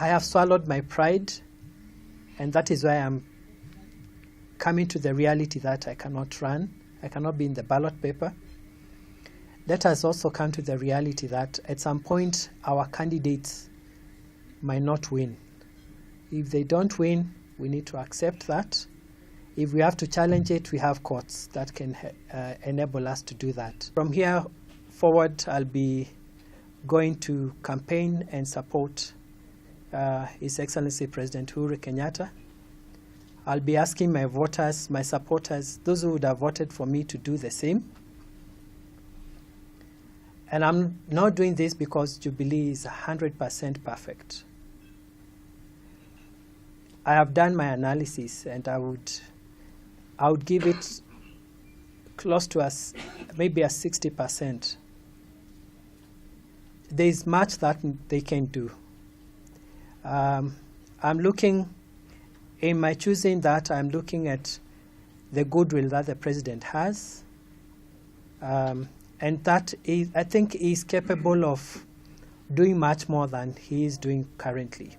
I have swallowed my pride, and that is why I'm coming to the reality that I cannot run. I cannot be in the ballot paper. Let us also come to the reality that at some point our candidates might not win. If they don't win, we need to accept that. If we have to challenge it, we have courts that can enable us to do that. From here forward, I'll be going to campaign and support His Excellency President Uhuru Kenyatta. I'll be asking my voters, my supporters, those who would have voted for me, to do the same. And I'm not doing this because Jubilee is 100% perfect. I have done my analysis, and I would give it close to maybe a 60%. There is much that they can do. I'm looking, in my choosing that, I'm looking at the goodwill that the president has, and that I think he is capable of doing much more than he is doing currently.